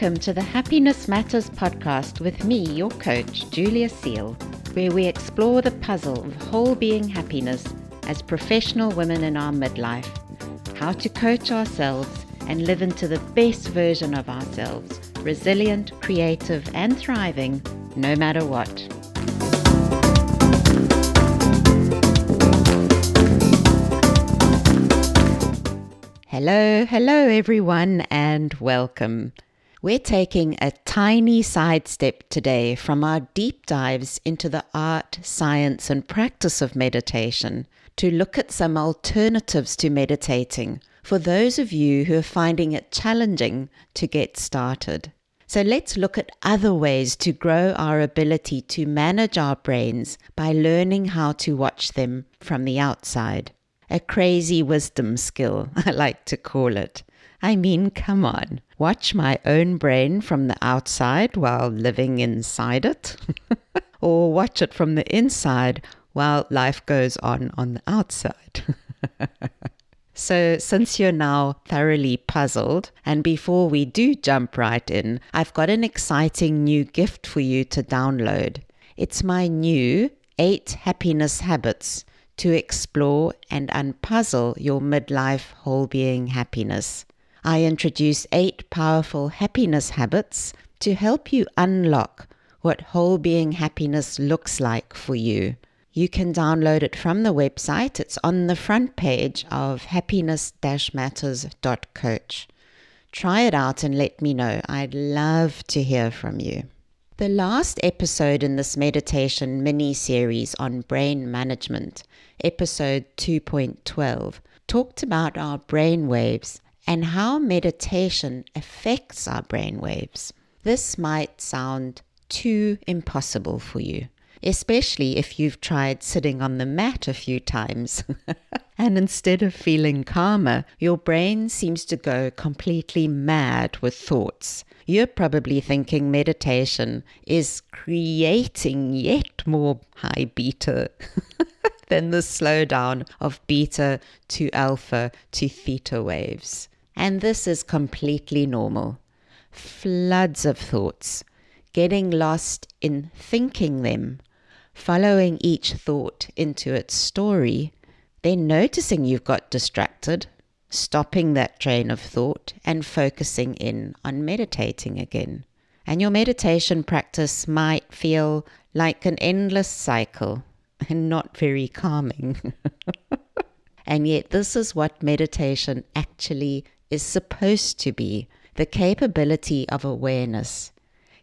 Welcome to the Happiness Matters podcast with me, your coach, Julia Seal, where we explore the puzzle of whole-being happiness as professional women in our midlife, how to coach ourselves and live into the best version of ourselves, resilient, creative, and thriving, no matter what. Hello everyone, and welcome. We're taking a tiny sidestep today from our deep dives into the art, science, and practice of meditation to look at some alternatives to meditating for those of you who are finding it challenging to get started. So let's look at other ways to grow our ability to manage our brains by learning how to watch them from the outside. A crazy wisdom skill, I like to call it. I mean, come on, watch my own brain from the outside while living inside it, or watch it from the inside while life goes on the outside. So since you're now thoroughly puzzled, and before we do jump right in, I've got an exciting new gift for you to download. It's my new 8 happiness habits to explore and unpuzzle your midlife whole-being happiness. I introduce 8 powerful happiness habits to help you unlock what whole-being happiness looks like for you. You can download it from the website. It's on the front page of Happiness-Matters.coach. Try it out and let me know. I'd love to hear from you. The last episode in this meditation mini-series on brain management, episode 2.12, talked about our brain waves and how meditation affects our brain waves. This might sound too impossible for you, especially if you've tried sitting on the mat a few times. And instead of feeling calmer, your brain seems to go completely mad with thoughts. You're probably thinking meditation is creating yet more high beta than the slowdown of beta to alpha to theta waves. And this is completely normal. Floods of thoughts, getting lost in thinking them, following each thought into its story, then noticing you've got distracted, stopping that train of thought and focusing in on meditating again. And your meditation practice might feel like an endless cycle and not very calming. And yet this is what meditation actually is supposed to be, the capability of awareness.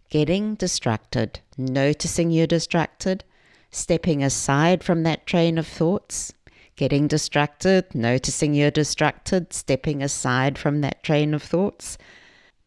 Getting distracted, noticing you're distracted, stepping aside from that train of thoughts, getting distracted, noticing you're distracted, stepping aside from that train of thoughts,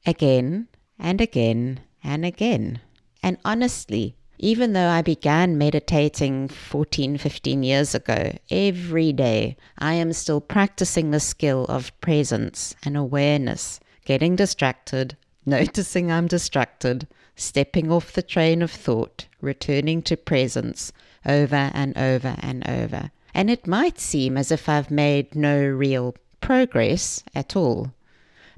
again and again and again. And honestly, even though I began meditating 15 years ago, every day I am still practicing the skill of presence and awareness, getting distracted, noticing I'm distracted, stepping off the train of thought, returning to presence over and over and over. And it might seem as if I've made no real progress at all.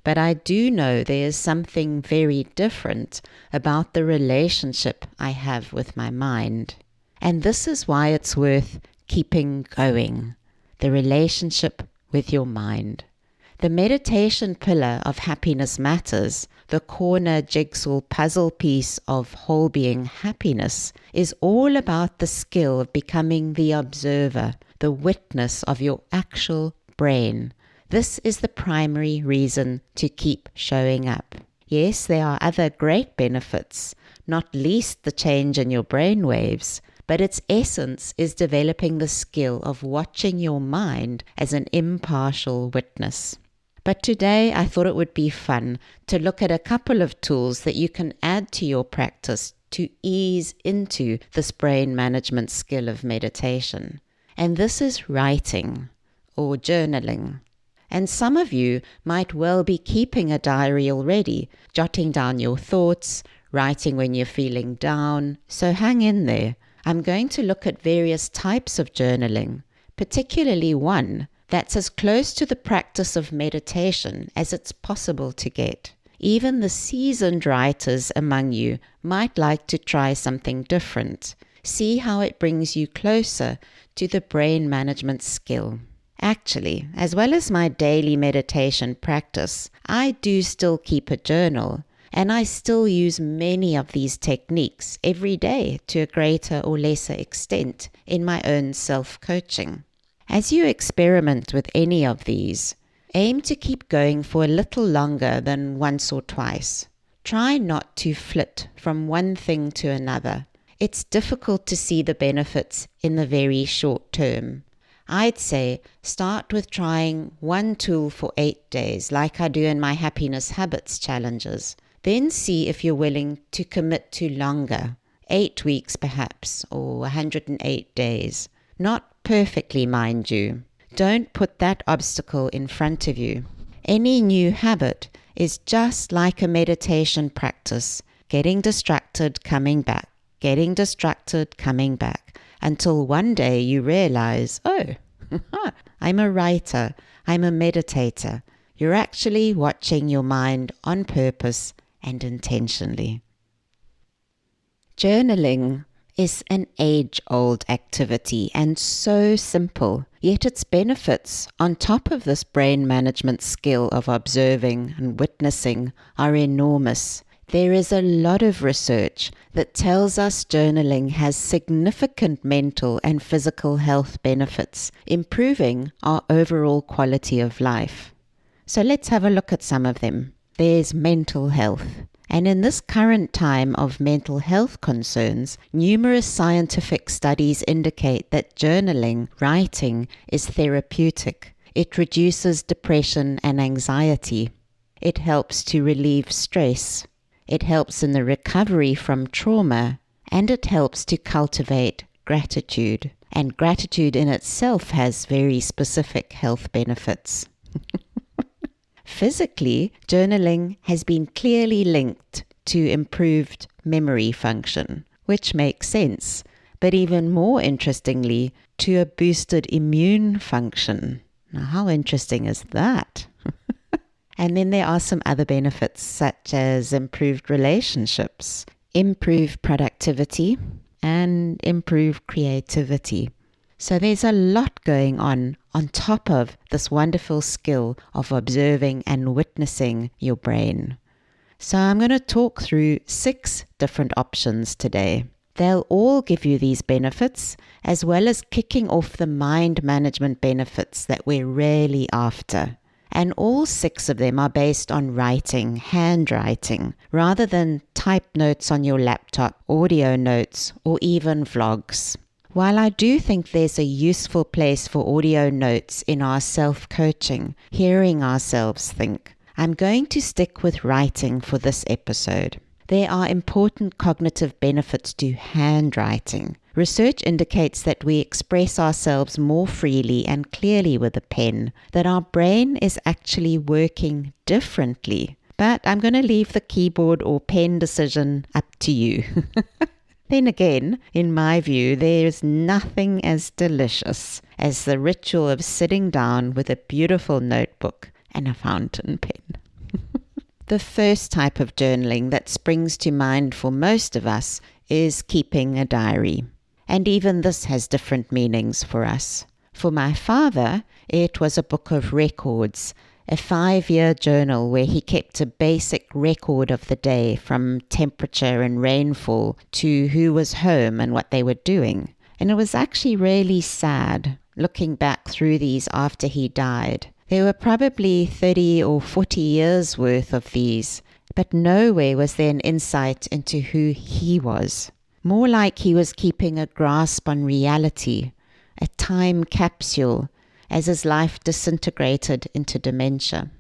But I do know there is something very different about the relationship I have with my mind. And this is why it's worth keeping going. The relationship with your mind. The meditation pillar of Happiness Matters, the corner jigsaw puzzle piece of whole-being happiness, is all about the skill of becoming the observer, the witness of your actual brain. This is the primary reason to keep showing up. Yes, there are other great benefits, not least the change in your brain waves, but its essence is developing the skill of watching your mind as an impartial witness. But today I thought it would be fun to look at a couple of tools that you can add to your practice to ease into this brain management skill of meditation. And this is writing or journaling. And some of you might well be keeping a diary already, jotting down your thoughts, writing when you're feeling down. So hang in there. I'm going to look at various types of journaling, particularly one that's as close to the practice of meditation as it's possible to get. Even the seasoned writers among you might like to try something different. See how it brings you closer to the brain management skill. Actually, as well as my daily meditation practice, I do still keep a journal, and I still use many of these techniques every day to a greater or lesser extent in my own self-coaching. As you experiment with any of these, aim to keep going for a little longer than once or twice. Try not to flit from one thing to another. It's difficult to see the benefits in the very short term. I'd say start with trying one tool for 8 days, like I do in my Happiness Habits challenges. Then see if you're willing to commit to longer, 8 weeks perhaps, or 108 days. Not perfectly, mind you. Don't put that obstacle in front of you. Any new habit is just like a meditation practice, getting distracted, coming back, getting distracted, coming back, until one day you realize, oh, I'm a writer, I'm a meditator. You're actually watching your mind on purpose and intentionally. Journaling is an age-old activity and so simple, yet its benefits on top of this brain management skill of observing and witnessing are enormous. There is a lot of research that tells us journaling has significant mental and physical health benefits, improving our overall quality of life. So let's have a look at some of them. There's mental health. And in this current time of mental health concerns, numerous scientific studies indicate that journaling, writing, is therapeutic. It reduces depression and anxiety. It helps to relieve stress. It helps in the recovery from trauma, and it helps to cultivate gratitude. And gratitude in itself has very specific health benefits. Physically, journaling has been clearly linked to improved memory function, which makes sense, but even more interestingly, to a boosted immune function. Now, how interesting is that? And then there are some other benefits, such as improved relationships, improved productivity, and improved creativity. So there's a lot going on top of this wonderful skill of observing and witnessing your brain. So I'm going to talk through 6 different options today. They'll all give you these benefits, as well as kicking off the mind management benefits that we're really after. And all 6 of them are based on writing, handwriting, rather than typed notes on your laptop, audio notes, or even vlogs. While I do think there's a useful place for audio notes in our self-coaching, hearing ourselves think, I'm going to stick with writing for this episode. There are important cognitive benefits to handwriting. Research indicates that we express ourselves more freely and clearly with a pen, that our brain is actually working differently. But I'm going to leave the keyboard or pen decision up to you. Then again, in my view, there is nothing as delicious as the ritual of sitting down with a beautiful notebook and a fountain pen. The first type of journaling that springs to mind for most of us is keeping a diary. And even this has different meanings for us. For my father, it was a book of records, a 5-year journal where he kept a basic record of the day, from temperature and rainfall to who was home and what they were doing. And it was actually really sad looking back through these after he died. There were probably 30 or 40 years worth of these, but nowhere was there an insight into who he was. More like he was keeping a grasp on reality, a time capsule, as his life disintegrated into dementia.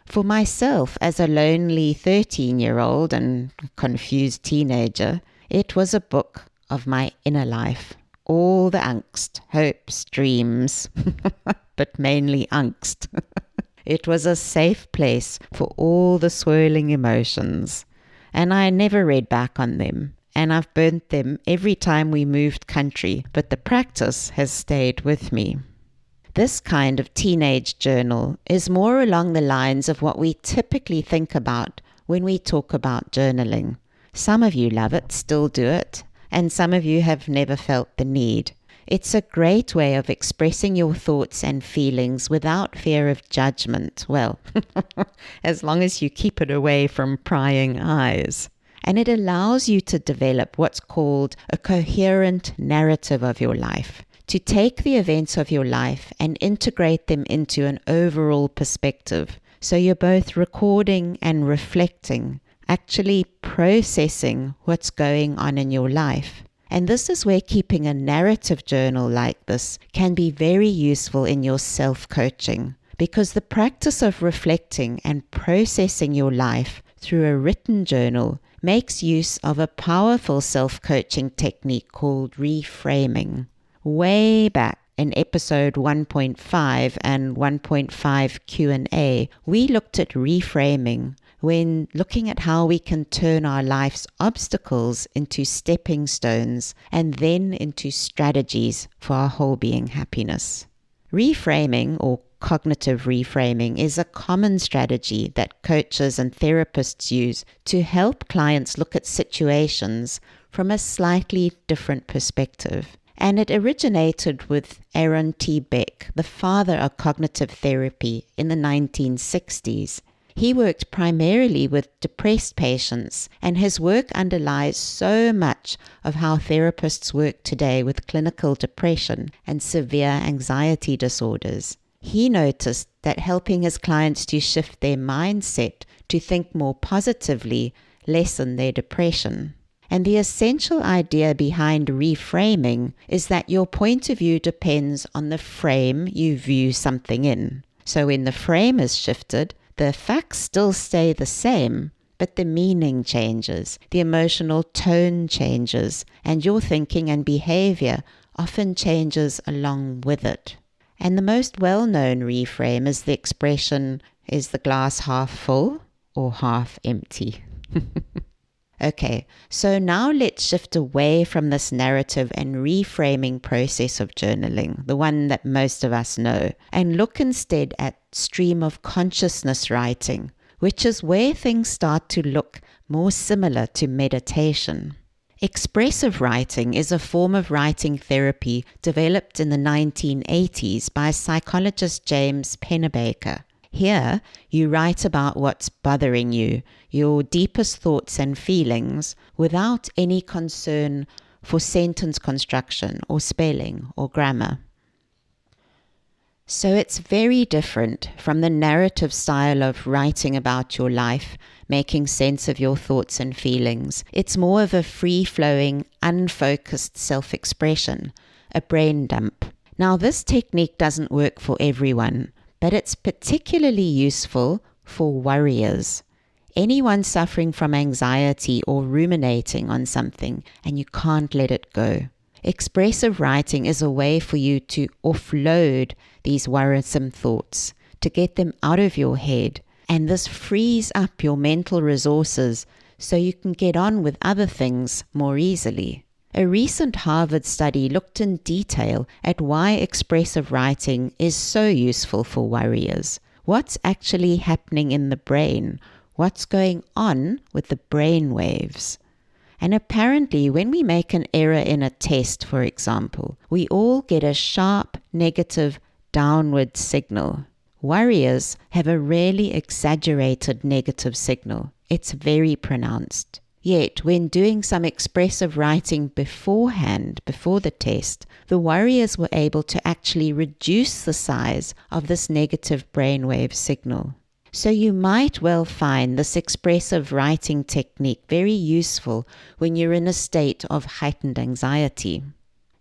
For myself, as a lonely 13-year-old and confused teenager, it was a book of my inner life. All the angst, hopes, dreams, but mainly angst. It was a safe place for all the swirling emotions, and I never read back on them, and I've burnt them every time we moved country, but the practice has stayed with me. This kind of teenage journal is more along the lines of what we typically think about when we talk about journaling. Some of you love it, still do it, and some of you have never felt the need. It's a great way of expressing your thoughts and feelings without fear of judgment. Well, as long as you keep it away from prying eyes. And it allows you to develop what's called a coherent narrative of your life, to take the events of your life and integrate them into an overall perspective. So you're both recording and reflecting, actually processing what's going on in your life. And this is where keeping a narrative journal like this can be very useful in your self-coaching, because the practice of reflecting and processing your life through a written journal makes use of a powerful self-coaching technique called reframing. Way back in episode 1.5 and 1.5 Q&A, we looked at reframing when looking at how we can turn our life's obstacles into stepping stones and then into strategies for our whole being happiness. Reframing, or cognitive reframing, is a common strategy that coaches and therapists use to help clients look at situations from a slightly different perspective. And it originated with Aaron T. Beck, the father of cognitive therapy, in the 1960s. He worked primarily with depressed patients, and his work underlies so much of how therapists work today with clinical depression and severe anxiety disorders. He noticed that helping his clients to shift their mindset to think more positively lessened their depression. And the essential idea behind reframing is that your point of view depends on the frame you view something in. So when the frame is shifted, the facts still stay the same, but the meaning changes, the emotional tone changes, and your thinking and behavior often changes along with it. And the most well-known reframe is the expression, is the glass half full or half empty? Okay, so now let's shift away from this narrative and reframing process of journaling, the one that most of us know, and look instead at stream of consciousness writing, which is where things start to look more similar to meditation. Expressive writing is a form of writing therapy developed in the 1980s by psychologist James Pennebaker. Here, you write about what's bothering you, your deepest thoughts and feelings, without any concern for sentence construction or spelling or grammar. So it's very different from the narrative style of writing about your life, making sense of your thoughts and feelings. It's more of a free-flowing, unfocused self-expression, a brain dump. Now, this technique doesn't work for everyone, but it's particularly useful for worriers. Anyone suffering from anxiety or ruminating on something and you can't let it go. Expressive writing is a way for you to offload these worrisome thoughts, to get them out of your head, and this frees up your mental resources so you can get on with other things more easily. A recent Harvard study looked in detail at why expressive writing is so useful for worriers. What's actually happening in the brain? What's going on with the brain waves? And apparently, when we make an error in a test, for example, we all get a sharp, negative, downward signal. Worriers have a really exaggerated negative signal. It's very pronounced. Yet, when doing some expressive writing beforehand, before the test, the worriers were able to actually reduce the size of this negative brainwave signal. So you might well find this expressive writing technique very useful when you're in a state of heightened anxiety.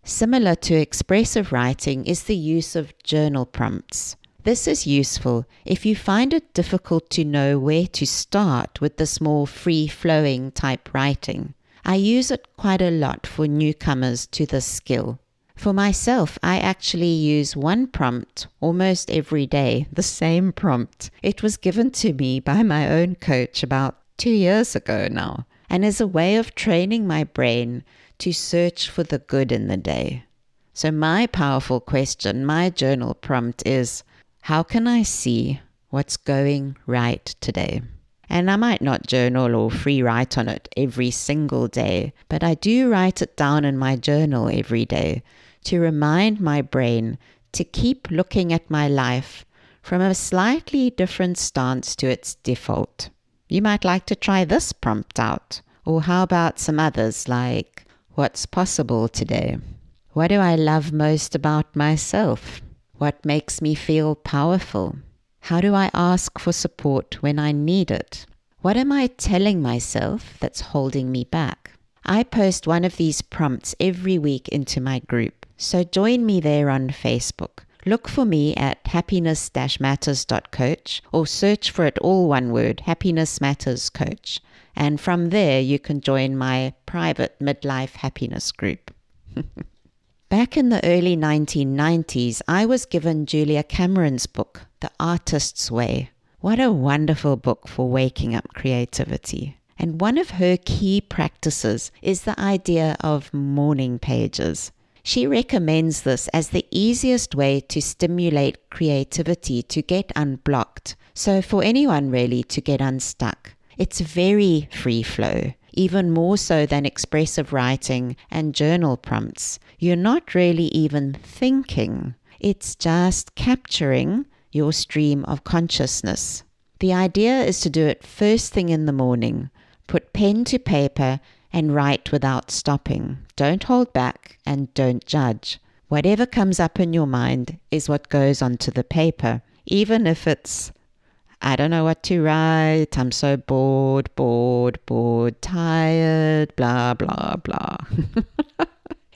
Similar to expressive writing is the use of journal prompts. This is useful if you find it difficult to know where to start with this more free-flowing type writing. I use it quite a lot for newcomers to this skill. For myself, I actually use one prompt almost every day, the same prompt. It was given to me by my own coach about 2 years ago now, and is a way of training my brain to search for the good in the day. So my powerful question, my journal prompt is, how can I see what's going right today? And I might not journal or free write on it every single day, but I do write it down in my journal every day to remind my brain to keep looking at my life from a slightly different stance to its default. You might like to try this prompt out. Or how about some others like, what's possible today? What do I love most about myself? What makes me feel powerful? How do I ask for support when I need it? What am I telling myself that's holding me back? I post one of these prompts every week into my group, so join me there on Facebook. Look for me at Happiness-Matters.coach or search for it all one word, Happiness-Matters.coach. And from there you can join my private Midlife Happiness group. Back in the early 1990s, I was given Julia Cameron's book, The Artist's Way. What a wonderful book for waking up creativity. And one of her key practices is the idea of mourning pages. She recommends this as the easiest way to stimulate creativity to get unblocked. So for anyone really to get unstuck. It's very free flow, even more so than expressive writing and journal prompts. You're not really even thinking. It's just capturing your stream of consciousness. The idea is to do it first thing in the morning. Put pen to paper and write without stopping. Don't hold back and don't judge. Whatever comes up in your mind is what goes onto the paper, even if it's, I don't know what to write, I'm so bored, tired, blah, blah, blah.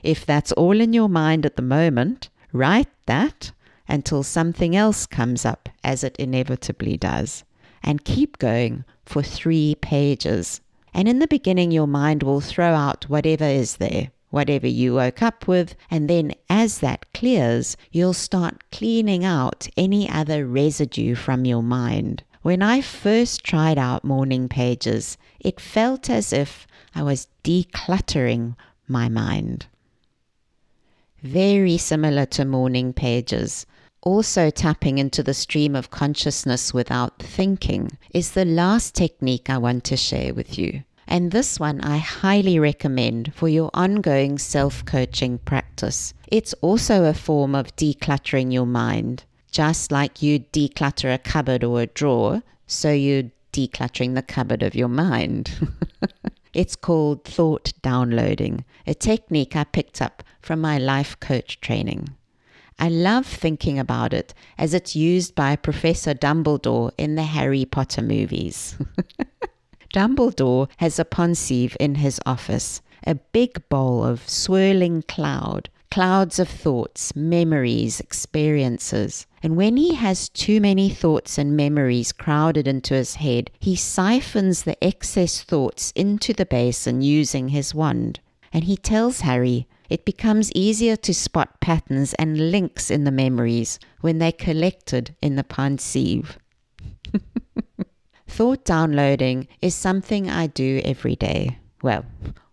If that's all in your mind at the moment, write that until something else comes up, as it inevitably does. And keep going for 3 pages. And in the beginning, your mind will throw out whatever is there, whatever you woke up with, and then as that clears, you'll start cleaning out any other residue from your mind. When I first tried out Mourning Pages, it felt as if I was decluttering my mind. Very similar to Mourning Pages, also tapping into the stream of consciousness without thinking, is the last technique I want to share with you. And this one I highly recommend for your ongoing self-coaching practice. It's also a form of decluttering your mind. Just like you declutter a cupboard or a drawer, so you're decluttering the cupboard of your mind. It's called thought downloading, a technique I picked up from my life coach training. I love thinking about it as it's used by Professor Dumbledore in the Harry Potter movies. Dumbledore has a Pensieve in his office, a big bowl of swirling clouds of thoughts, memories, experiences. And when he has too many thoughts and memories crowded into his head, he siphons the excess thoughts into the basin using his wand. And he tells Harry it becomes easier to spot patterns and links in the memories when they're collected in the Pensieve. Thought downloading is something I do every day. Well,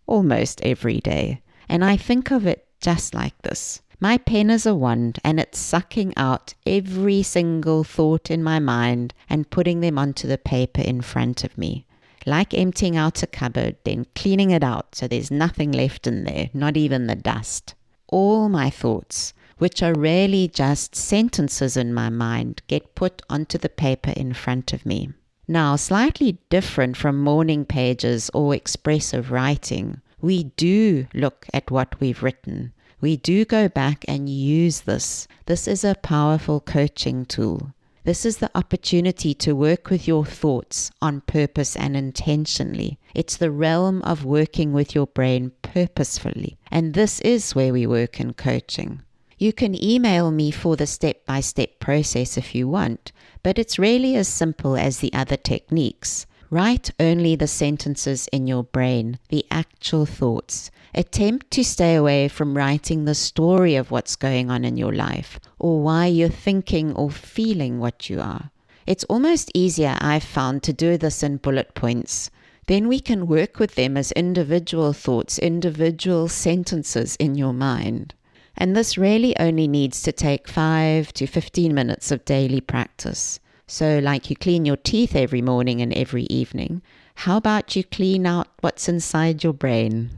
almost every day. And I think of it just like this. My pen is a wand and it's sucking out every single thought in my mind and putting them onto the paper in front of me. Like emptying out a cupboard, then cleaning it out so there's nothing left in there, not even the dust. All my thoughts, which are really just sentences in my mind, get put onto the paper in front of me. Now, slightly different from Mourning Pages or expressive writing, we do look at what we've written. We do go back and use this. This is a powerful coaching tool. This is the opportunity to work with your thoughts on purpose and intentionally. It's the realm of working with your brain purposefully. And this is where we work in coaching. You can email me for the step-by-step process if you want, but it's really as simple as the other techniques. Write only the sentences in your brain, the actual thoughts. Attempt to stay away from writing the story of what's going on in your life or why you're thinking or feeling what you are. It's almost easier, I've found, to do this in bullet points. Then we can work with them as individual thoughts, individual sentences in your mind. And this really only needs to take 5 to 15 minutes of daily practice. So like you clean your teeth every morning and every evening, how about you clean out what's inside your brain?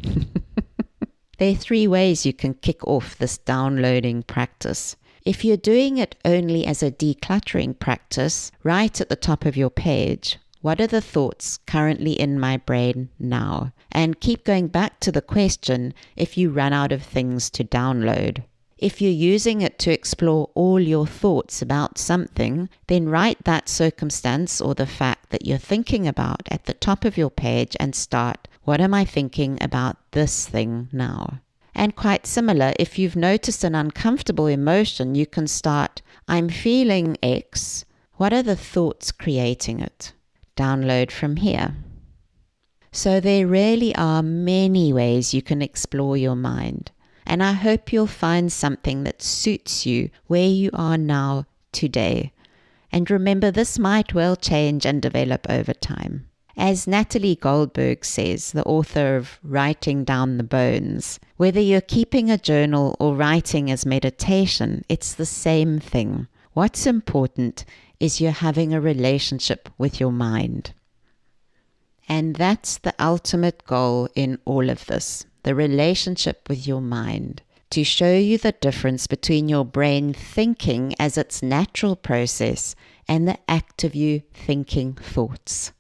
There are 3 ways you can kick off this downloading practice. If you're doing it only as a decluttering practice, write at the top of your page, what are the thoughts currently in my brain now? And keep going back to the question if you run out of things to download. If you're using it to explore all your thoughts about something, then write that circumstance or the fact that you're thinking about at the top of your page and start, what am I thinking about this thing now? And quite similar, if you've noticed an uncomfortable emotion, you can start, I'm feeling X. What are the thoughts creating it? Download from here. So there really are many ways you can explore your mind. And I hope you'll find something that suits you where you are now today. And remember, this might well change and develop over time. As Natalie Goldberg says, the author of Writing Down the Bones, whether you're keeping a journal or writing as meditation, it's the same thing. What's important is you're having a relationship with your mind. And that's the ultimate goal in all of this, the relationship with your mind, to show you the difference between your brain thinking as its natural process and the act of you thinking thoughts.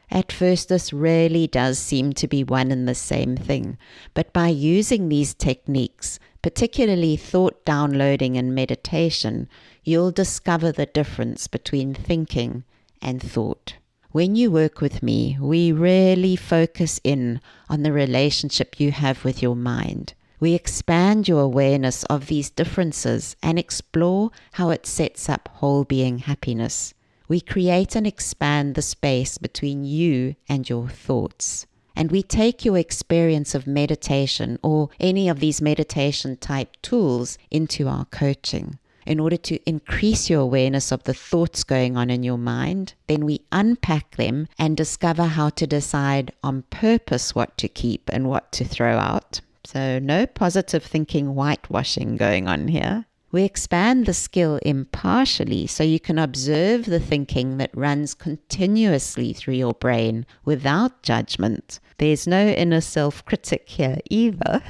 At first, this really does seem to be one and the same thing, but by using these techniques, particularly thought downloading and meditation, you'll discover the difference between thinking and thought. When you work with me, we really focus in on the relationship you have with your mind. We expand your awareness of these differences and explore how it sets up whole-being happiness. We create and expand the space between you and your thoughts. And we take your experience of meditation or any of these meditation type tools into our coaching. In order to increase your awareness of the thoughts going on in your mind, then we unpack them and discover how to decide on purpose what to keep and what to throw out. So no positive thinking whitewashing going on here. We expand the skill impartially so you can observe the thinking that runs continuously through your brain without judgment. There's no inner self-critic here either.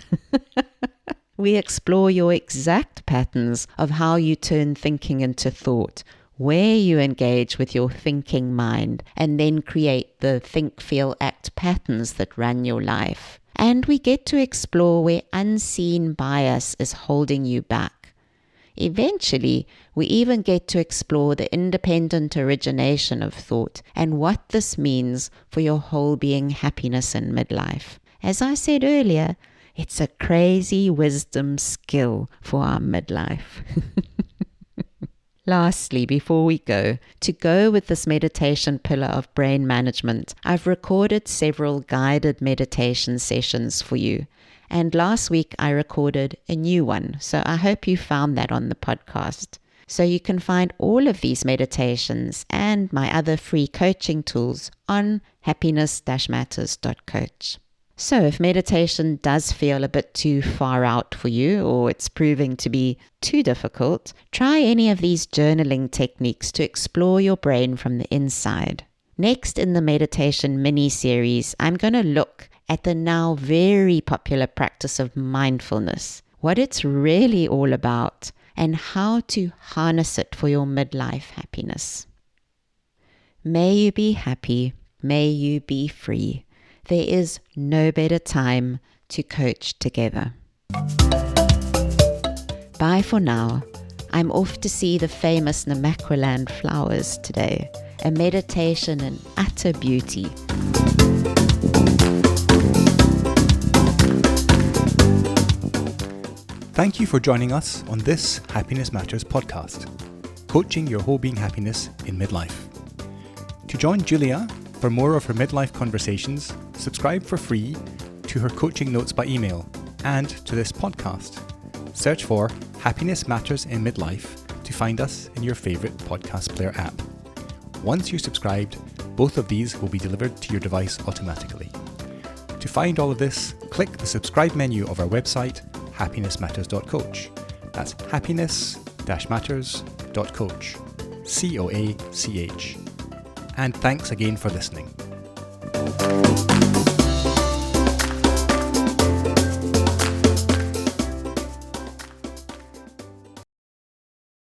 We explore your exact patterns of how you turn thinking into thought, where you engage with your thinking mind, and then create the think, feel, act patterns that run your life. And we get to explore where unseen bias is holding you back. Eventually, we even get to explore the independent origination of thought and what this means for your whole-being happiness in midlife. As I said earlier, it's a crazy wisdom skill for our midlife. Lastly, before we go, to go with this meditation pillar of brain management, I've recorded several guided meditation sessions for you. And last week I recorded a new one, so I hope you found that on the podcast. So you can find all of these meditations and my other free coaching tools on Happiness-Matters.coach. So if meditation does feel a bit too far out for you, or it's proving to be too difficult, try any of these journaling techniques to explore your brain from the inside. Next in the meditation mini-series, I'm going to look at the now very popular practice of mindfulness, what it's really all about, and how to harness it for your midlife happiness. May you be happy. May you be free. There is no better time to coach together. Bye for now. I'm off to see the famous Namaqualand flowers today, a meditation in utter beauty. Thank you for joining us on this Happiness Matters podcast, coaching your whole-being happiness in midlife. To join Julia for more of her midlife conversations, subscribe for free to her coaching notes by email and to this podcast. Search for Happiness Matters in Midlife to find us in your favorite podcast player app. Once you're subscribed, both of these will be delivered to your device automatically. To find all of this, click the subscribe menu of our website, Happiness-Matters.coach. That's Happiness-Matters.coach. And thanks again for listening.